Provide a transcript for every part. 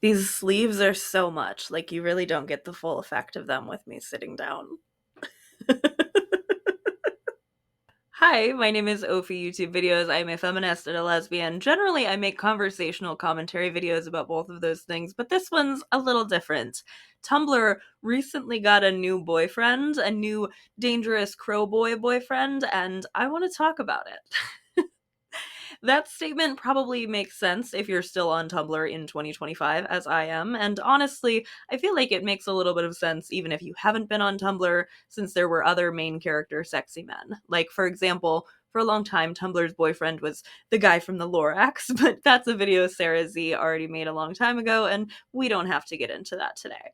These sleeves are so much, like you really don't get the full effect of them with me sitting down. Hi, my name is Ophi YouTube Videos. I'm a feminist and a lesbian. Generally, I make conversational commentary videos about both of those things, but this one's a little different. Tumblr recently got a new boyfriend, a new dangerous Crowboy boyfriend, and I want to talk about it. That statement probably makes sense if you're still on Tumblr in 2025, as I am, and honestly, I feel like it makes a little bit of sense even if you haven't been on Tumblr, since there were other main character sexy men. Like, for example, for a long time, Tumblr's boyfriend was the guy from the Lorax, but that's a video Sarah Z already made a long time ago, and we don't have to get into that today.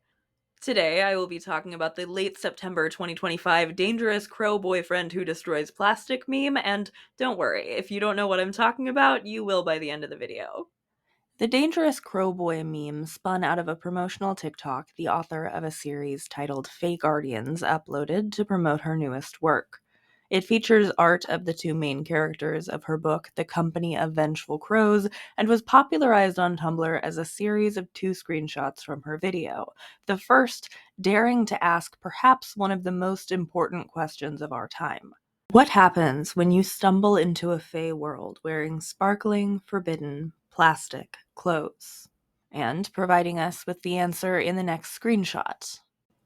Today, I will be talking about the late September 2025 dangerous crow boyfriend who destroys plastic meme, and don't worry, if you don't know what I'm talking about, you will by the end of the video. The dangerous crowboy meme spun out of a promotional TikTok the author of a series titled Fey Guardians uploaded to promote her newest work. It features art of the two main characters of her book, The Company of Vengeful Crows, and was popularized on Tumblr as a series of two screenshots from her video. The first daring to ask perhaps one of the most important questions of our time. What happens when you stumble into a Fey world wearing sparkling, forbidden, plastic clothes? And providing us with the answer in the next screenshot.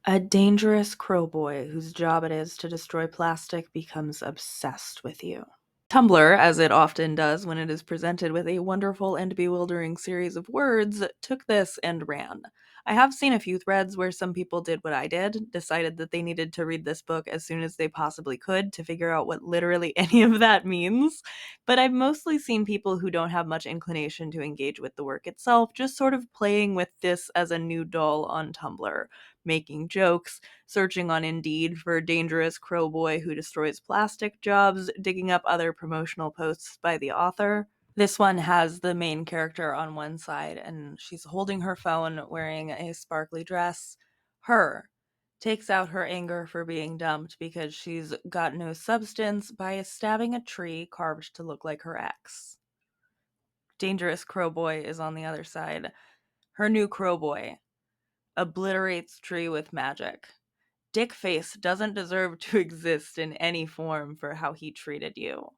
A dangerous crowboy whose job it is to destroy plastic becomes obsessed with you. Tumblr, as it often does when it is presented with a wonderful and bewildering series of words, took this and ran. I have seen a few threads where some people did what I did, decided that they needed to read this book as soon as they possibly could to figure out what literally any of that means, but I've mostly seen people who don't have much inclination to engage with the work itself, just sort of playing with this as a new doll on Tumblr, making jokes, searching on Indeed for dangerous crowboy who destroys plastic jobs, digging up other promotional posts by the author. This one has the main character on one side, and she's holding her phone wearing a sparkly dress. Her takes out her anger for being dumped because she's got no substance by stabbing a tree carved to look like her ex. Dangerous crowboy is on the other side. Her new crowboy obliterates tree with magic. Dickface doesn't deserve to exist in any form for how he treated you.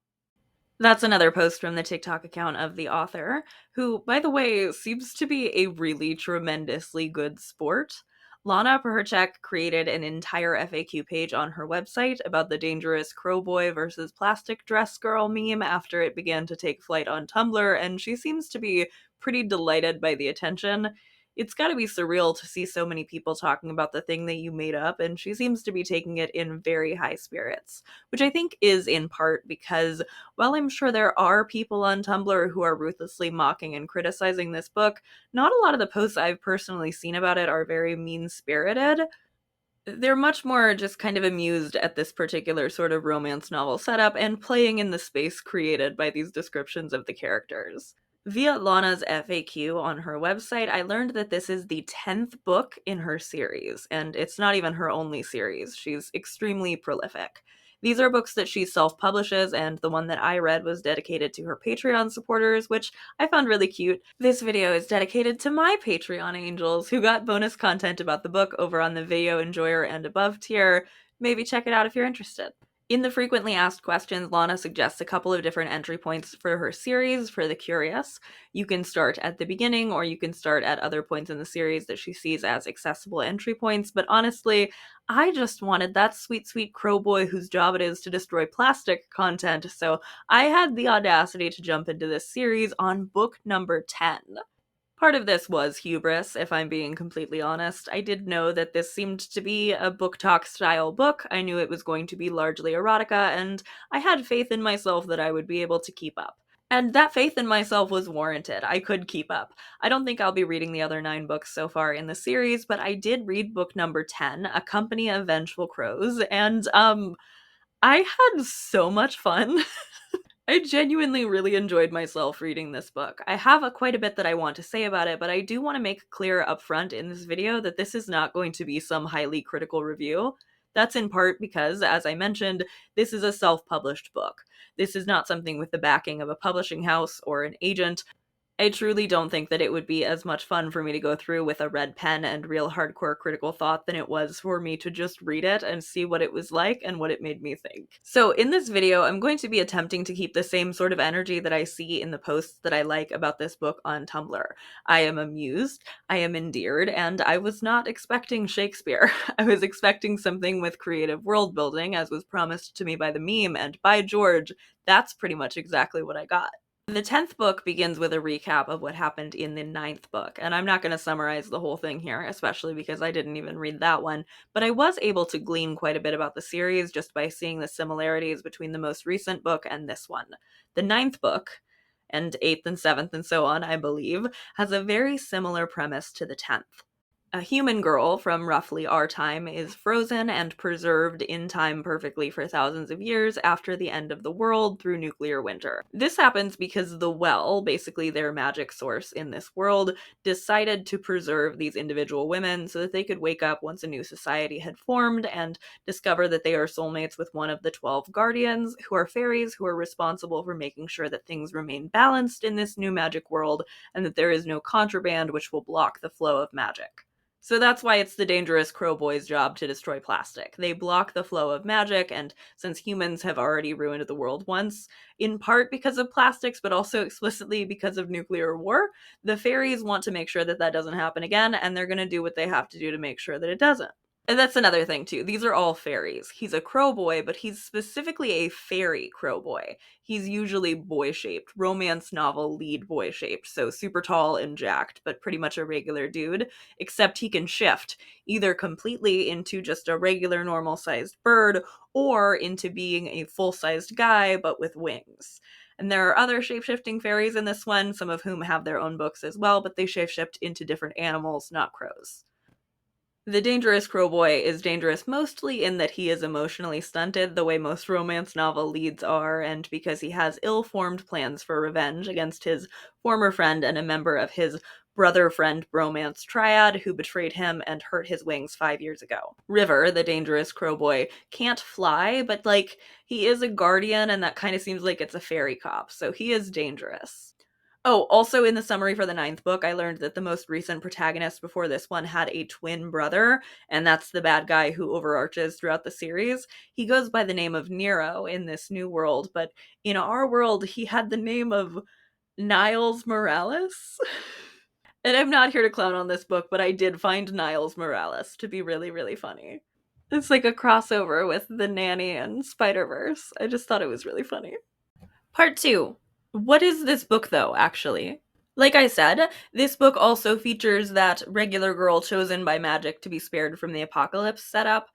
That's another post from the TikTok account of the author, who, by the way, seems to be a really tremendously good sport. Lana Pecherczyk created an entire FAQ page on her website about the dangerous crowboy versus plastic dress girl meme after it began to take flight on Tumblr, and she seems to be pretty delighted by the attention. It's gotta be surreal to see so many people talking about the thing that you made up, and she seems to be taking it in very high spirits, which I think is in part because while I'm sure there are people on Tumblr who are ruthlessly mocking and criticizing this book, not a lot of the posts I've personally seen about it are very mean-spirited. They're much more just kind of amused at this particular sort of romance novel setup and playing in the space created by these descriptions of the characters. Via Lana's FAQ on her website, I learned that this is the 10th book in her series, and it's not even her only series. She's extremely prolific. These are books that she self-publishes, and the one that I read was dedicated to her Patreon supporters, which I found really cute. This video is dedicated to my Patreon angels, who got bonus content about the book over on the Video Enjoyer and Above tier. Maybe check it out if you're interested. In the frequently asked questions, Lana suggests a couple of different entry points for her series for the curious. You can start at the beginning, or you can start at other points in the series that she sees as accessible entry points, but honestly, I just wanted that sweet, sweet crowboy whose job it is to destroy plastic content, so I had the audacity to jump into this series on book number 10. Part of this was hubris, if I'm being completely honest. I did know that this seemed to be a book talk style book. I knew it was going to be largely erotica, and I had faith in myself that I would be able to keep up. And that faith in myself was warranted. I could keep up. I don't think I'll be reading the other 9 books so far in the series, but I did read book number 10, A Company of Vengeful Crows, and I had so much fun. I genuinely really enjoyed myself reading this book. I have quite a bit that I want to say about it, but I do want to make clear up front in this video that this is not going to be some highly critical review. That's in part because, as I mentioned, this is a self-published book. This is not something with the backing of a publishing house or an agent. I truly don't think that it would be as much fun for me to go through with a red pen and real hardcore critical thought than it was for me to just read it and see what it was like and what it made me think. So in this video, I'm going to be attempting to keep the same sort of energy that I see in the posts that I like about this book on Tumblr. I am amused, I am endeared, and I was not expecting Shakespeare. I was expecting something with creative world building, as was promised to me by the meme, and by George, that's pretty much exactly what I got. The 10th book begins with a recap of what happened in the ninth book, and I'm not going to summarize the whole thing here, especially because I didn't even read that one, but I was able to glean quite a bit about the series just by seeing the similarities between the most recent book and this one. The ninth book, and 8th and 7th and so on, I believe, has a very similar premise to the 10th. A human girl from roughly our time is frozen and preserved in time perfectly for thousands of years after the end of the world through nuclear winter. This happens because the Well, basically their magic source in this world, decided to preserve these individual women so that they could wake up once a new society had formed and discover that they are soulmates with one of the 12 guardians, who are fairies who are responsible for making sure that things remain balanced in this new magic world and that there is no contraband which will block the flow of magic. So that's why it's the dangerous Crowboy's job to destroy plastic. They block the flow of magic, and since humans have already ruined the world once, in part because of plastics, but also explicitly because of nuclear war, the fairies want to make sure that that doesn't happen again, and they're going to do what they have to do to make sure that it doesn't. And that's another thing, too. These are all fairies. He's a crowboy, but he's specifically a fairy crowboy. He's usually boy-shaped, romance novel lead boy-shaped, so super tall and jacked, but pretty much a regular dude, except he can shift, either completely into just a regular normal-sized bird, or into being a full-sized guy, but with wings. And there are other shape-shifting fairies in this one, some of whom have their own books as well, but they shape-shift into different animals, not crows. The dangerous Crowboy is dangerous mostly in that he is emotionally stunted, the way most romance novel leads are, and because he has ill-formed plans for revenge against his former friend and a member of his brother-friend bromance triad who betrayed him and hurt his wings 5 years ago. River, the dangerous Crowboy, can't fly, but he is a guardian, and that kind of seems like it's a fairy cop, so he is dangerous. Oh, also in the summary for the ninth book, I learned that the most recent protagonist before this one had a twin brother, and that's the bad guy who overarches throughout the series. He goes by the name of Nero in this new world, but in our world, he had the name of Niles Morales. And I'm not here to clown on this book, but I did find Niles Morales to be really, really funny. It's like a crossover with The Nanny and Spider-Verse. I just thought it was really funny. Part 2. What is this book, though, actually? Like I said, this book also features that regular girl chosen by magic to be spared from the apocalypse setup.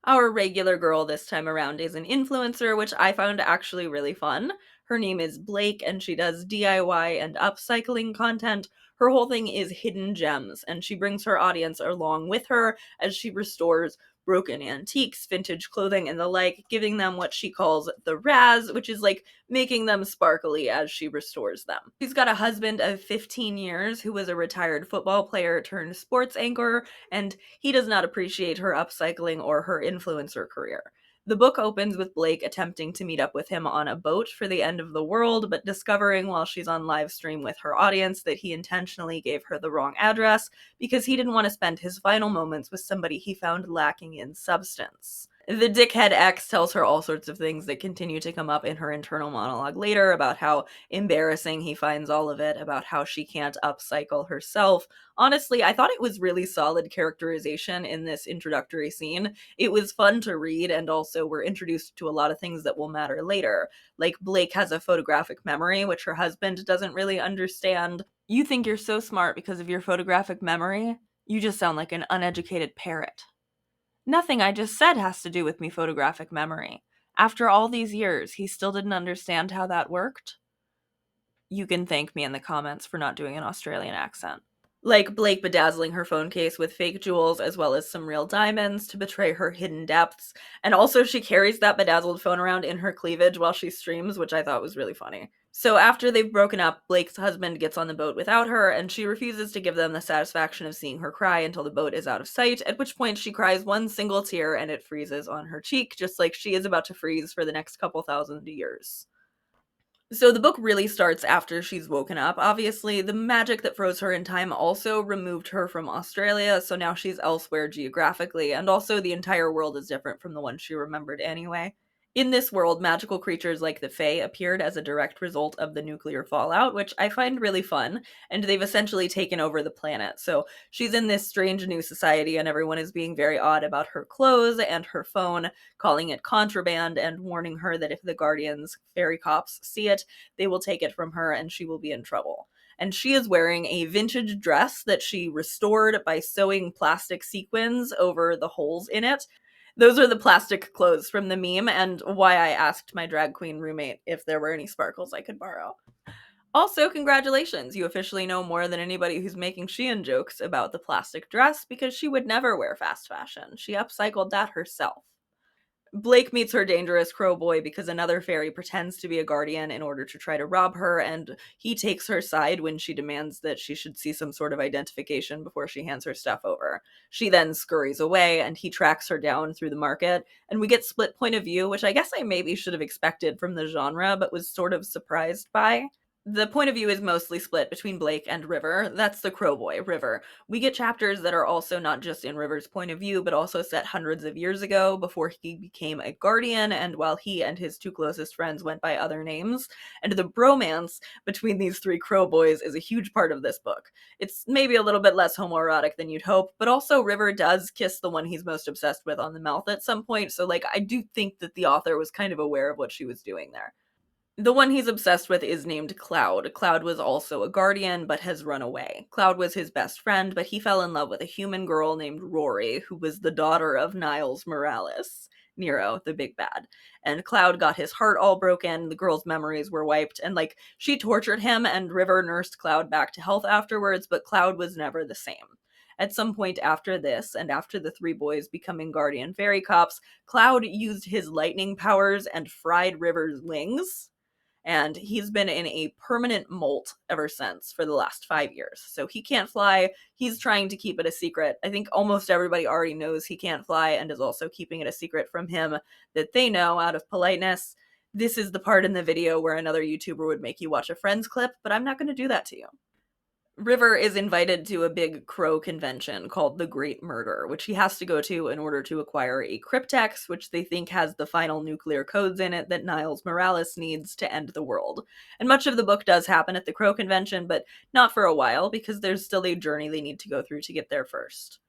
Our regular girl this time around is an influencer, which I found actually really fun. Her name is Blake, and she does DIY and upcycling content. Her whole thing is hidden gems, and she brings her audience along with her as she restores broken antiques, vintage clothing, and the like, giving them what she calls the Raz, which is like making them sparkly as she restores them. She's got a husband of 15 years who was a retired football player turned sports anchor, and he does not appreciate her upcycling or her influencer career. The book opens with Blake attempting to meet up with him on a boat for the end of the world, but discovering while she's on live stream with her audience that he intentionally gave her the wrong address because he didn't want to spend his final moments with somebody he found lacking in substance. The dickhead ex tells her all sorts of things that continue to come up in her internal monologue later about how embarrassing he finds all of it, about how she can't upcycle herself. Honestly, I thought it was really solid characterization in this introductory scene. It was fun to read, and also we're introduced to a lot of things that will matter later. Like, Blake has a photographic memory, which her husband doesn't really understand. You think you're so smart because of your photographic memory? You just sound like an uneducated parrot. Nothing I just said has to do with me photographic memory. After all these years, he still didn't understand how that worked? You can thank me in the comments for not doing an Australian accent. Like Blake bedazzling her phone case with fake jewels as well as some real diamonds to betray her hidden depths. And also she carries that bedazzled phone around in her cleavage while she streams, which I thought was really funny. So after they've broken up, Blake's husband gets on the boat without her, and she refuses to give them the satisfaction of seeing her cry until the boat is out of sight, at which point she cries one single tear and it freezes on her cheek, just like she is about to freeze for the next couple thousand years. So the book really starts after she's woken up. Obviously, the magic that froze her in time also removed her from Australia, so now she's elsewhere geographically, and also the entire world is different from the one she remembered anyway. In this world, magical creatures like the Fae appeared as a direct result of the nuclear fallout, which I find really fun, and they've essentially taken over the planet. So she's in this strange new society, and everyone is being very odd about her clothes and her phone, calling it contraband, and warning her that if the Guardians, fairy cops, see it, they will take it from her and she will be in trouble. And she is wearing a vintage dress that she restored by sewing plastic sequins over the holes in it. Those are the plastic clothes from the meme, and why I asked my drag queen roommate if there were any sparkles I could borrow. Also, congratulations, you officially know more than anybody who's making Shein jokes about the plastic dress, because she would never wear fast fashion. She upcycled that herself. Blake meets her dangerous Crowboy because another fairy pretends to be a guardian in order to try to rob her, and he takes her side when she demands that she should see some sort of identification before she hands her stuff over. She then scurries away, and he tracks her down through the market, and we get split point of view, which I guess I maybe should have expected from the genre, but was sort of surprised by. The point of view is mostly split between Blake and River. That's the Crowboy, River. We get chapters that are also not just in River's point of view, but also set hundreds of years ago before he became a guardian and while he and his two closest friends went by other names. And the bromance between these three Crowboys is a huge part of this book. It's maybe a little bit less homoerotic than you'd hope, but also River does kiss the one he's most obsessed with on the mouth at some point, so like I do think that the author was kind of aware of what she was doing there. The one he's obsessed with is named Cloud. Cloud was also a guardian, but has run away. Cloud was his best friend, but he fell in love with a human girl named Rory, who was the daughter of Niles Morales, Nero, the big bad. And Cloud got his heart all broken, the girl's memories were wiped, and like, she tortured him, and River nursed Cloud back to health afterwards, but Cloud was never the same. At some point after this, and after the three boys becoming guardian fairy cops, Cloud used his lightning powers and fried River's wings, and he's been in a permanent molt ever since for the last 5 years. So he can't fly. He's trying to keep it a secret. I think almost everybody already knows he can't fly and is also keeping it a secret from him that they know out of politeness. This is the part in the video where another YouTuber would make you watch a Friends clip, but I'm not going to do that to you. River is invited to a big crow convention called the Great Murder, which he has to go to in order to acquire a cryptex, which they think has the final nuclear codes in it that Niles Morales needs to end the world. And much of the book does happen at the crow convention, but not for a while, because there's still a journey they need to go through to get there first.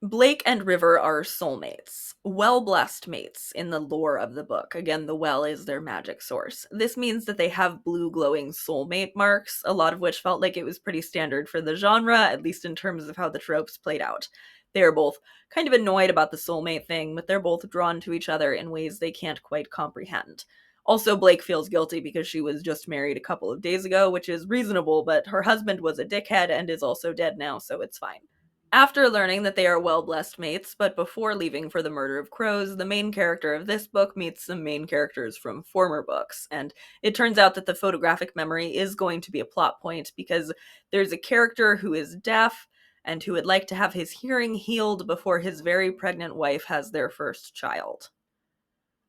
Blake and River are soulmates, well-blessed mates in the lore of the book. Again, the well is their magic source. This means that they have blue glowing soulmate marks, a lot of which felt like it was pretty standard for the genre, at least in terms of how the tropes played out. They're both kind of annoyed about the soulmate thing, but they're both drawn to each other in ways they can't quite comprehend. Also, Blake feels guilty because she was just married a couple of days ago, which is reasonable, but her husband was a dickhead and is also dead now, so it's fine. After learning that they are well-blessed mates, but before leaving for the murder of crows, the main character of this book meets some main characters from former books, and it turns out that the photographic memory is going to be a plot point because there's a character who is deaf and who would like to have his hearing healed before his very pregnant wife has their first child.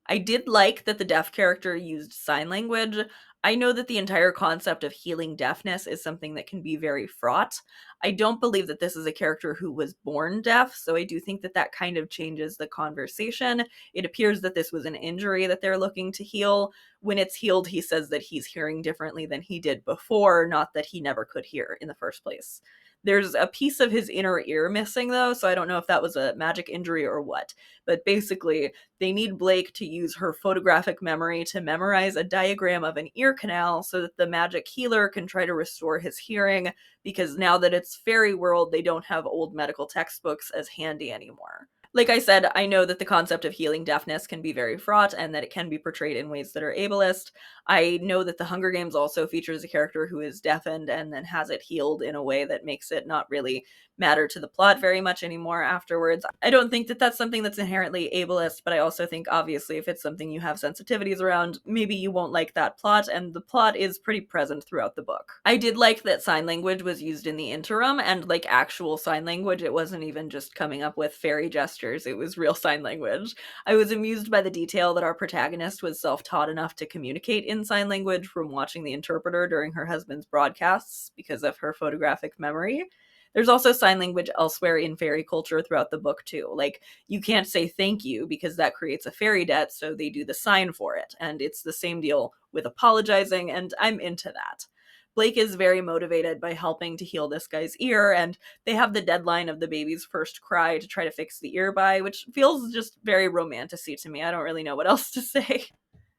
I did like that the deaf character used sign language. I know that the entire concept of healing deafness is something that can be very fraught. I don't believe that this is a character who was born deaf, so I do think that that kind of changes the conversation. It appears that this was an injury that they're looking to heal. When it's healed, he says that he's hearing differently than he did before, not that he never could hear in the first place. There's a piece of his inner ear missing, though, so I don't know if that was a magic injury or what. But basically, they need Blake to use her photographic memory to memorize a diagram of an ear canal so that the magic healer can try to restore his hearing, because now that it's fairy world, they don't have old medical textbooks as handy anymore. Like I said, I know that the concept of healing deafness can be very fraught and that it can be portrayed in ways that are ableist. I know that The Hunger Games also features a character who is deafened and then has it healed in a way that makes it not really matter to the plot very much anymore afterwards. I don't think that that's something that's inherently ableist, but I also think obviously if it's something you have sensitivities around, maybe you won't like that plot, and the plot is pretty present throughout the book. I did like that sign language was used in the interim, and like actual sign language. It wasn't even just coming up with fairy gestures gestures. It was real sign language. I was amused by the detail that our protagonist was self-taught enough to communicate in sign language from watching the interpreter during her husband's broadcasts because of her photographic memory. There's also sign language elsewhere in fairy culture throughout the book, too. Like, you can't say thank you because that creates a fairy debt, so they do the sign for it. And it's the same deal with apologizing, and I'm into that. Blake is very motivated by helping to heal this guy's ear, and they have the deadline of the baby's first cry to try to fix the ear by, which feels just very romantic-y to me. I don't really know what else to say.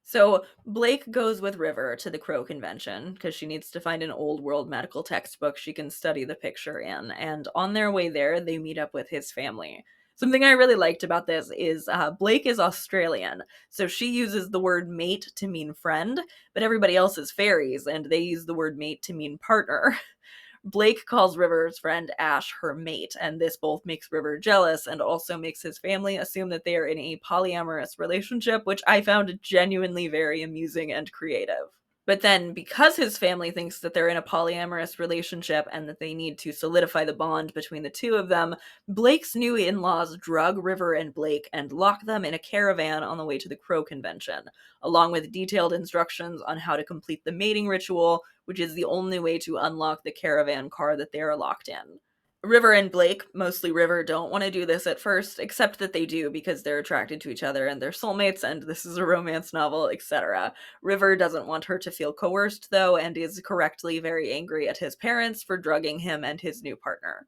So Blake goes with River to the Crow convention because she needs to find an old world medical textbook she can study the picture in. And on their way there, they meet up with his family. Something I really liked about this is Blake is Australian, so she uses the word mate to mean friend, but everybody else is fairies, and they use the word mate to mean partner. Blake calls River's friend Ash her mate, and this both makes River jealous and also makes his family assume that they are in a polyamorous relationship, which I found genuinely very amusing and creative. But then, because his family thinks that they're in a polyamorous relationship and that they need to solidify the bond between the two of them, Blake's new in-laws drug River and Blake and lock them in a caravan on the way to the Crow convention, along with detailed instructions on how to complete the mating ritual, which is the only way to unlock the caravan car that they are locked in. River and Blake, mostly River, don't want to do this at first, except that they do because they're attracted to each other and they're soulmates and this is a romance novel, etc. River doesn't want her to feel coerced, though, and is correctly very angry at his parents for drugging him and his new partner.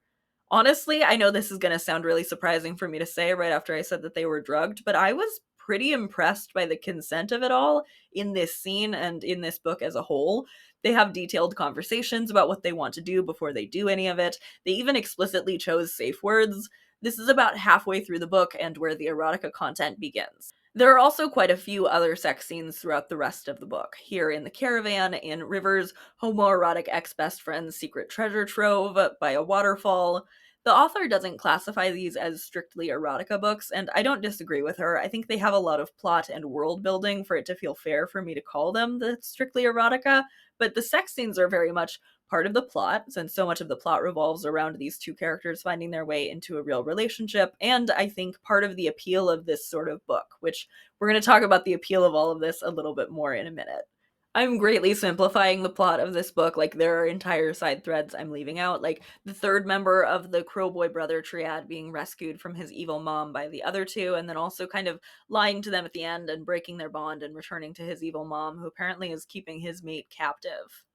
Honestly, I know this is going to sound really surprising for me to say right after I said that they were drugged, but I was pretty impressed by the consent of it all in this scene and in this book as a whole. They have detailed conversations about what they want to do before they do any of it. They even explicitly chose safe words. This is about halfway through the book and where the erotica content begins. There are also quite a few other sex scenes throughout the rest of the book. Here in the caravan, in River's homoerotic ex-best friend's secret treasure trove, by a waterfall. The author doesn't classify these as strictly erotica books, and I don't disagree with her. I think they have a lot of plot and world building for it to feel fair for me to call them the strictly erotica, but the sex scenes are very much part of the plot, since so much of the plot revolves around these two characters finding their way into a real relationship, and I think part of the appeal of this sort of book, which we're going to talk about the appeal of all of this a little bit more in a minute. I'm greatly simplifying the plot of this book. Like, there are entire side threads I'm leaving out, like the third member of the Crowboy brother triad being rescued from his evil mom by the other two, and then also kind of lying to them at the end and breaking their bond and returning to his evil mom, who apparently is keeping his mate captive.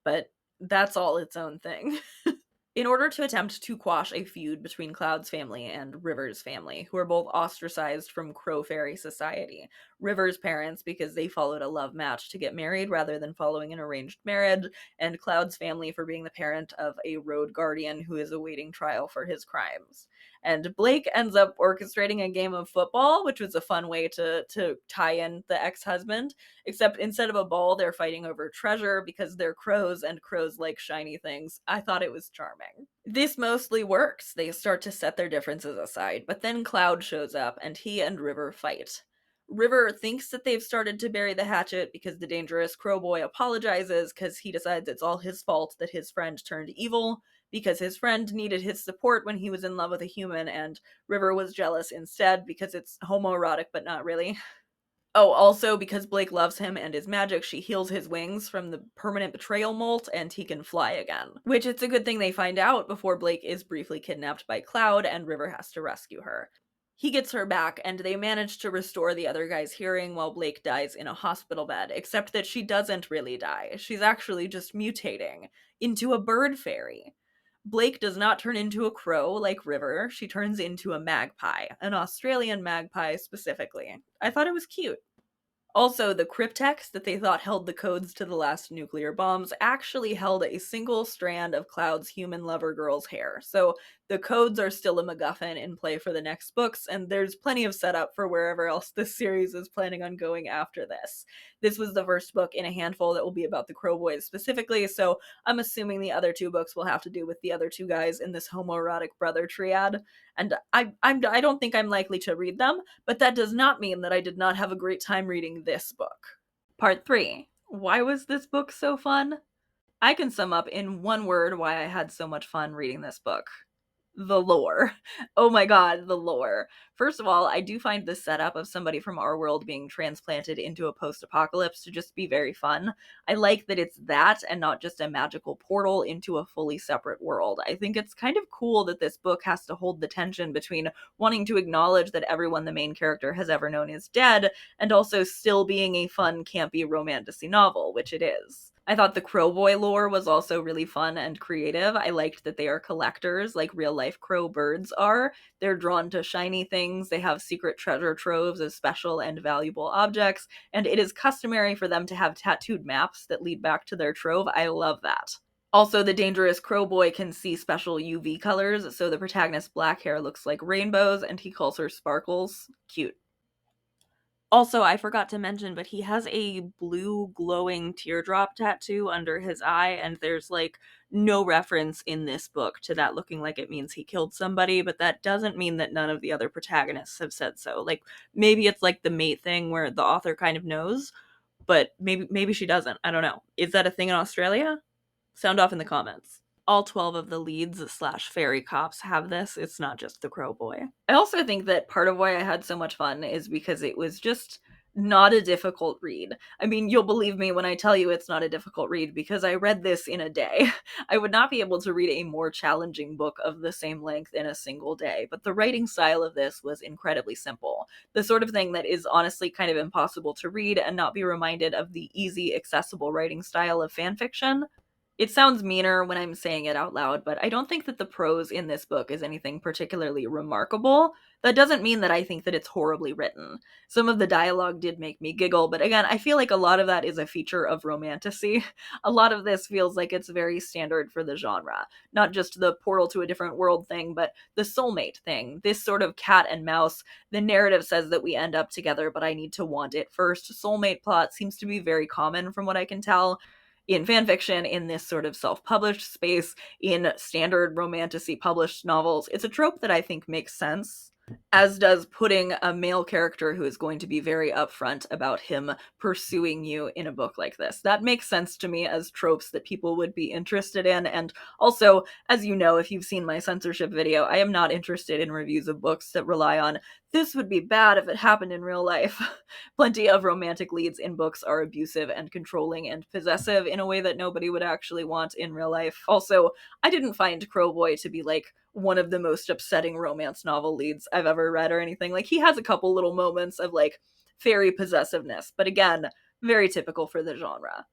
But that's all its own thing. In order to attempt to quash a feud between Cloud's family and River's family, who are both ostracized from Crow Fairy society. River's parents, because they followed a love match to get married rather than following an arranged marriage, and Cloud's family for being the parent of a road guardian who is awaiting trial for his crimes. And Blake ends up orchestrating a game of football, which was a fun way to tie in the ex-husband, except instead of a ball, they're fighting over treasure because they're crows and crows like shiny things. I thought it was charming. This mostly works. They start to set their differences aside, but then Cloud shows up and he and River fight. River thinks that they've started to bury the hatchet because the dangerous Crowboy apologizes because he decides it's all his fault that his friend turned evil, because his friend needed his support when he was in love with a human, and River was jealous instead because it's homoerotic but not really. Oh, also, because Blake loves him and his magic, she heals his wings from the permanent betrayal molt, and he can fly again. Which it's a good thing they find out before Blake is briefly kidnapped by Cloud and River has to rescue her. He gets her back, and they manage to restore the other guy's hearing while Blake dies in a hospital bed, except that she doesn't really die. She's actually just mutating into a bird fairy. Blake does not turn into a crow like River. She turns into a magpie, an Australian magpie specifically. I thought it was cute. Also, the cryptex that they thought held the codes to the last nuclear bombs actually held a single strand of Cloud's human lover girl's hair. So the codes are still a MacGuffin in play for the next books, and there's plenty of setup for wherever else this series is planning on going after this. This was the first book in a handful that will be about the Crowboys specifically, so I'm assuming the other two books will have to do with the other two guys in this homoerotic brother triad. And I don't think I'm likely to read them, but that does not mean that I did not have a great time reading this book. Part 3. Why was this book so fun? I can sum up in one word why I had so much fun reading this book. The lore. Oh my god, the lore. First of all, I do find the setup of somebody from our world being transplanted into a post apocalypse to just be very fun. I like that it's that and not just a magical portal into a fully separate world. I think it's kind of cool that this book has to hold the tension between wanting to acknowledge that everyone the main character has ever known is dead and also still being a fun, campy romantasy novel, which it is. I thought the Crowboy lore was also really fun and creative. I liked that they are collectors, like real life crow birds are. They're drawn to shiny things, they have secret treasure troves of special and valuable objects, and it is customary for them to have tattooed maps that lead back to their trove. I love that. Also, the dangerous Crowboy can see special UV colors, so the protagonist's black hair looks like rainbows, and he calls her Sparkles. Cute. Also, I forgot to mention, but he has a blue glowing teardrop tattoo under his eye, and there's like no reference in this book to that looking like it means he killed somebody, but that doesn't mean that none of the other protagonists have said so. Like maybe it's like the mate thing where the author kind of knows, but maybe she doesn't. I don't know. Is that a thing in Australia? Sound off in the comments. All 12 of the leads slash fairy cops have this. It's not just the Crow Boy. I also think that part of why I had so much fun is because it was just not a difficult read. I mean, you'll believe me when I tell you it's not a difficult read because I read this in a day. I would not be able to read a more challenging book of the same length in a single day, but the writing style of this was incredibly simple. The sort of thing that is honestly kind of impossible to read and not be reminded of the easy, accessible writing style of fanfiction. It sounds meaner when I'm saying it out loud, but I don't think that the prose in this book is anything particularly remarkable. That doesn't mean that I think that it's horribly written. Some of the dialogue did make me giggle, but again, I feel like a lot of that is a feature of romantasy. A lot of this feels like it's very standard for the genre. Not just the portal to a different world thing, but the soulmate thing. This sort of cat and mouse. The narrative says that we end up together, but I need to want it first. Soulmate plot seems to be very common from what I can tell in fanfiction, in this sort of self-published space, in standard romantasy published novels. It's a trope that I think makes sense, as does putting a male character who is going to be very upfront about him pursuing you in a book like this. That makes sense to me as tropes that people would be interested in, and also, as you know, if you've seen my censorship video, I am not interested in reviews of books that rely on this would be bad if it happened in real life. Plenty of romantic leads in books are abusive and controlling and possessive in a way that nobody would actually want in real life. Also, I didn't find Crowboy to be like one of the most upsetting romance novel leads I've ever read or anything. Like, he has a couple little moments of like fairy possessiveness, but again, very typical for the genre.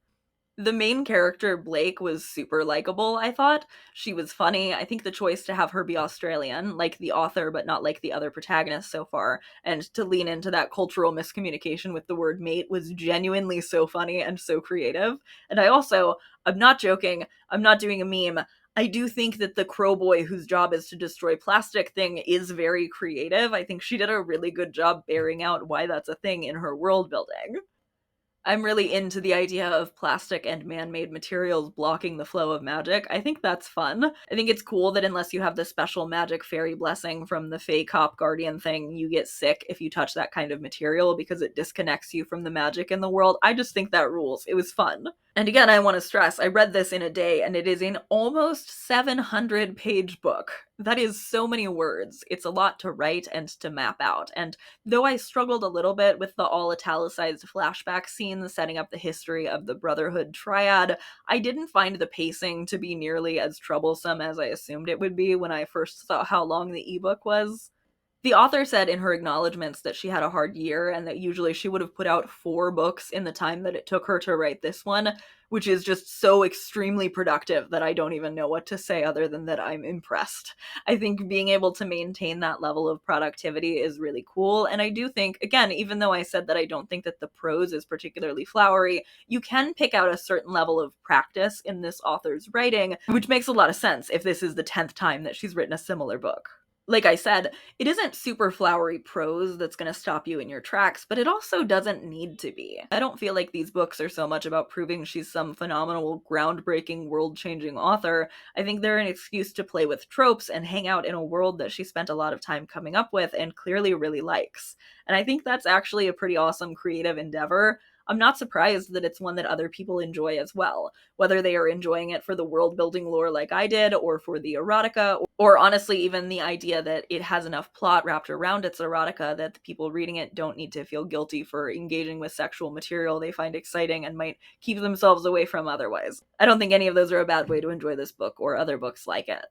The main character, Blake, was super likable, I thought. She was funny. I think the choice to have her be Australian, like the author, but not like the other protagonists so far, and to lean into that cultural miscommunication with the word mate was genuinely so funny and so creative. And I also, I'm not joking, I'm not doing a meme. I do think that the Crowboy, whose job is to destroy plastic thing, is very creative. I think she did a really good job bearing out why that's a thing in her world building. I'm really into the idea of plastic and man-made materials blocking the flow of magic. I think that's fun. I think it's cool that unless you have the special magic fairy blessing from the Fey Cop Guardian thing, you get sick if you touch that kind of material because it disconnects you from the magic in the world. I just think that rules. It was fun. And again, I want to stress, I read this in a day, and it is an almost 700-page book. That is so many words. It's a lot to write and to map out. And though I struggled a little bit with the all italicized flashback scenes setting up the history of the Brotherhood triad, I didn't find the pacing to be nearly as troublesome as I assumed it would be when I first saw how long the ebook was. The author said in her acknowledgments that she had a hard year and that usually she would have put out 4 books in the time that it took her to write this one, which is just so extremely productive that I don't even know what to say other than that I'm impressed. I think being able to maintain that level of productivity is really cool, and I do think, again, even though I said that I don't think that the prose is particularly flowery, you can pick out a certain level of practice in this author's writing, which makes a lot of sense if this is the 10th time that she's written a similar book. Like I said, it isn't super flowery prose that's going to stop you in your tracks, but it also doesn't need to be. I don't feel like these books are so much about proving she's some phenomenal, groundbreaking, world-changing author. I think they're an excuse to play with tropes and hang out in a world that she spent a lot of time coming up with and clearly really likes. And I think that's actually a pretty awesome creative endeavor. I'm not surprised that it's one that other people enjoy as well, whether they are enjoying it for the world building lore like I did, or for the erotica, or honestly even the idea that it has enough plot wrapped around its erotica that the people reading it don't need to feel guilty for engaging with sexual material they find exciting and might keep themselves away from otherwise. I don't think any of those are a bad way to enjoy this book or other books like it.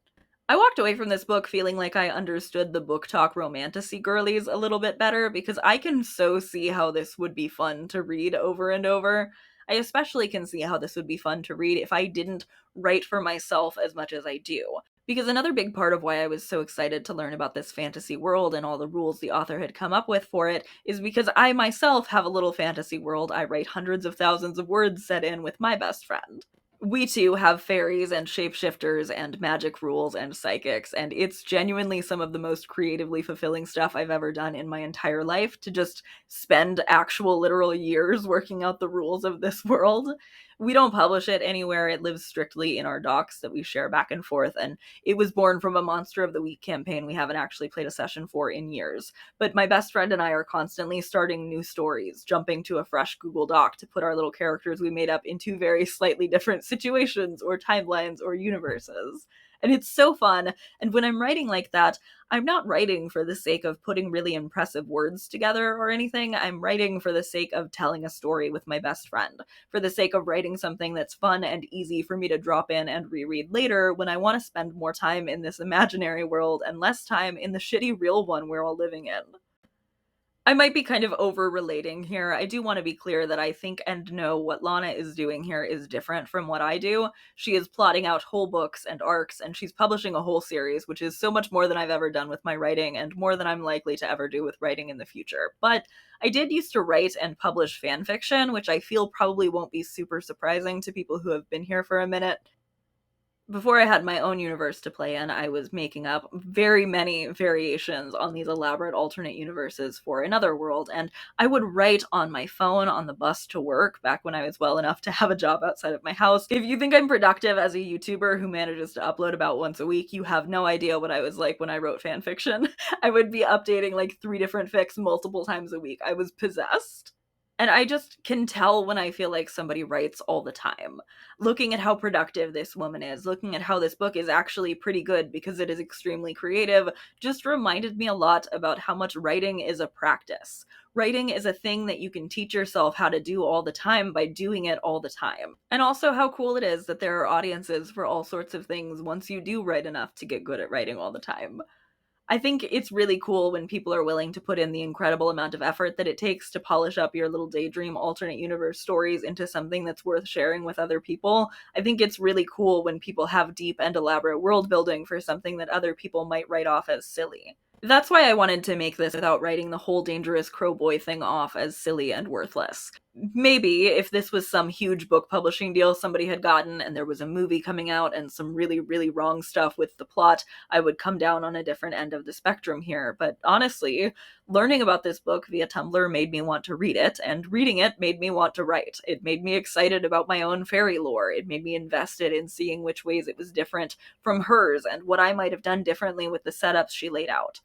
I walked away from this book feeling like I understood the book talk romantasy girlies a little bit better, because I can so see how this would be fun to read over and over. I especially can see how this would be fun to read if I didn't write for myself as much as I do. Because another big part of why I was so excited to learn about this fantasy world and all the rules the author had come up with for it is because I myself have a little fantasy world I write hundreds of thousands of words set in with my best friend. We too have fairies and shapeshifters and magic rules and psychics, and it's genuinely some of the most creatively fulfilling stuff I've ever done in my entire life, to just spend actual literal years working out the rules of this world. We don't publish it anywhere, it lives strictly in our docs that we share back and forth, and it was born from a Monster of the Week campaign we haven't actually played a session for in years. But my best friend and I are constantly starting new stories, jumping to a fresh Google Doc to put our little characters we made up into very slightly different situations or timelines or universes. And it's so fun. And when I'm writing like that, I'm not writing for the sake of putting really impressive words together or anything. I'm writing for the sake of telling a story with my best friend, for the sake of writing something that's fun and easy for me to drop in and reread later when I want to spend more time in this imaginary world and less time in the shitty real one we're all living in. I might be kind of over relating here. I do want to be clear that I think and know what Lana is doing here is different from what I do. She is plotting out whole books and arcs, and she's publishing a whole series, which is so much more than I've ever done with my writing, and more than I'm likely to ever do with writing in the future. But I did used to write and publish fan fiction, which I feel probably won't be super surprising to people who have been here for a minute. Before I had my own universe to play in, I was making up very many variations on these elaborate alternate universes for another world, and I would write on my phone on the bus to work back when I was well enough to have a job outside of my house. If you think I'm productive as a YouTuber who manages to upload about once a week, you have no idea what I was like when I wrote fanfiction. I would be updating like 3 different fics multiple times a week. I was possessed. And I just can tell when I feel like somebody writes all the time. Looking at how productive this woman is, looking at how this book is actually pretty good because it is extremely creative, just reminded me a lot about how much writing is a practice. Writing is a thing that you can teach yourself how to do all the time by doing it all the time. And also how cool it is that there are audiences for all sorts of things once you do write enough to get good at writing all the time. I think it's really cool when people are willing to put in the incredible amount of effort that it takes to polish up your little daydream alternate universe stories into something that's worth sharing with other people. I think it's really cool when people have deep and elaborate world building for something that other people might write off as silly. That's why I wanted to make this without writing the whole dangerous Crowboy thing off as silly and worthless. Maybe if this was some huge book publishing deal somebody had gotten and there was a movie coming out and some really, really wrong stuff with the plot, I would come down on a different end of the spectrum here. But honestly, learning about this book via Tumblr made me want to read it, and reading it made me want to write. It made me excited about my own fairy lore. It made me invested in seeing which ways it was different from hers and what I might have done differently with the setups she laid out.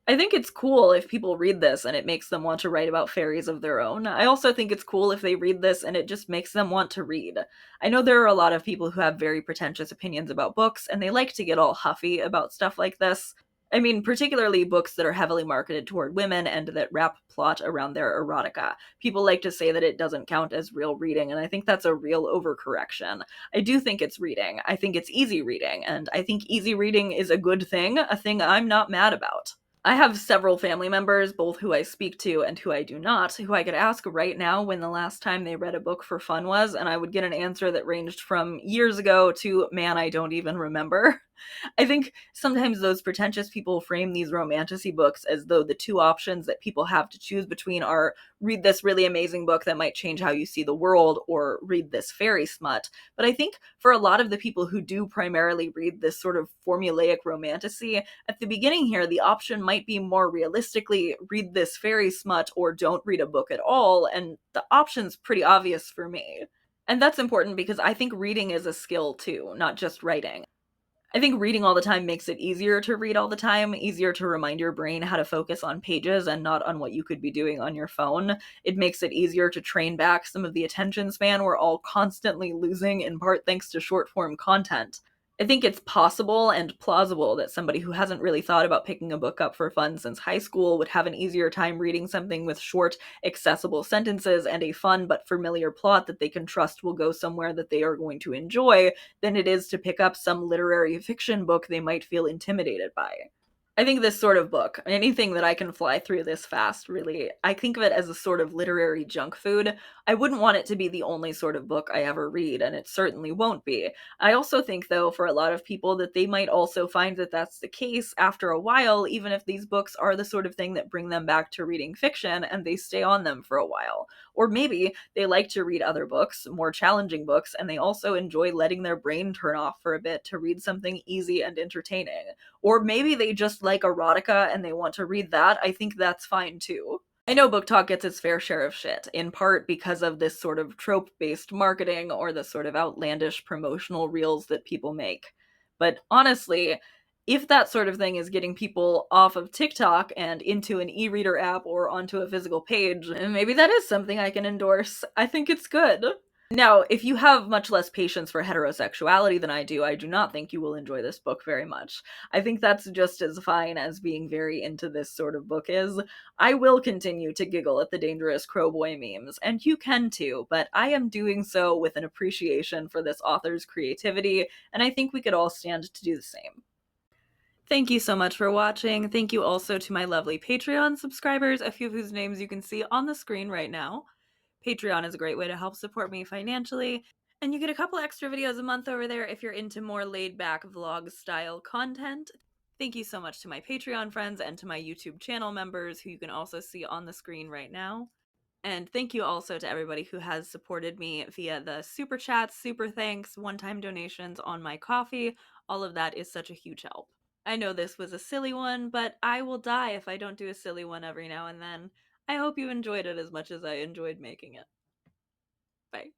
I think it's cool if people read this and it makes them want to write about fairies of their own. I also think it's cool if they read this and it just makes them want to read. I know there are a lot of people who have very pretentious opinions about books, and they like to get all huffy about stuff like this. I mean, particularly books that are heavily marketed toward women and that wrap plot around their erotica. People like to say that it doesn't count as real reading, and I think that's a real overcorrection. I do think it's reading. I think it's easy reading, and I think easy reading is a good thing, a thing I'm not mad about. I have several family members, both who I speak to and who I do not, who I could ask right now when the last time they read a book for fun was, and I would get an answer that ranged from years ago to, man, I don't even remember. I think sometimes those pretentious people frame these romantasy books as though the two options that people have to choose between are read this really amazing book that might change how you see the world, or read this fairy smut. But I think for a lot of the people who do primarily read this sort of formulaic romantasy, at the beginning here, the option might be more realistically read this fairy smut or don't read a book at all, and the option's pretty obvious for me. And that's important because I think reading is a skill too, not just writing. I think reading all the time makes it easier to read all the time, easier to remind your brain how to focus on pages and not on what you could be doing on your phone. It makes it easier to train back some of the attention span we're all constantly losing, in part thanks to short form content. I think it's possible and plausible that somebody who hasn't really thought about picking a book up for fun since high school would have an easier time reading something with short, accessible sentences and a fun but familiar plot that they can trust will go somewhere that they are going to enjoy than it is to pick up some literary fiction book they might feel intimidated by. I think this sort of book, anything that I can fly through this fast, really, I think of it as a sort of literary junk food. I wouldn't want it to be the only sort of book I ever read, and it certainly won't be. I also think, though, for a lot of people, that they might also find that that's the case after a while, even if these books are the sort of thing that bring them back to reading fiction and they stay on them for a while. Or maybe they like to read other books, more challenging books, and they also enjoy letting their brain turn off for a bit to read something easy and entertaining. Or maybe they just like erotica and they want to read that. I think that's fine too. I know Book Talk gets its fair share of shit, in part because of this sort of trope based marketing or the sort of outlandish promotional reels that people make. But honestly, if that sort of thing is getting people off of TikTok and into an e reader app or onto a physical page, maybe that is something I can endorse. I think it's good. Now, if you have much less patience for heterosexuality than I do not think you will enjoy this book very much. I think that's just as fine as being very into this sort of book is. I will continue to giggle at the dangerous Crowboy memes, and you can too, but I am doing so with an appreciation for this author's creativity, and I think we could all stand to do the same. Thank you so much for watching. Thank you also to my lovely Patreon subscribers, a few of whose names you can see on the screen right now. Patreon is a great way to help support me financially, and you get a couple extra videos a month over there if you're into more laid-back vlog-style content. Thank you so much to my Patreon friends and to my YouTube channel members, who you can also see on the screen right now. And thank you also to everybody who has supported me via the super chats, super thanks, one-time donations on my coffee. All of that is such a huge help. I know this was a silly one, but I will die if I don't do a silly one every now and then. I hope you enjoyed it as much as I enjoyed making it. Bye.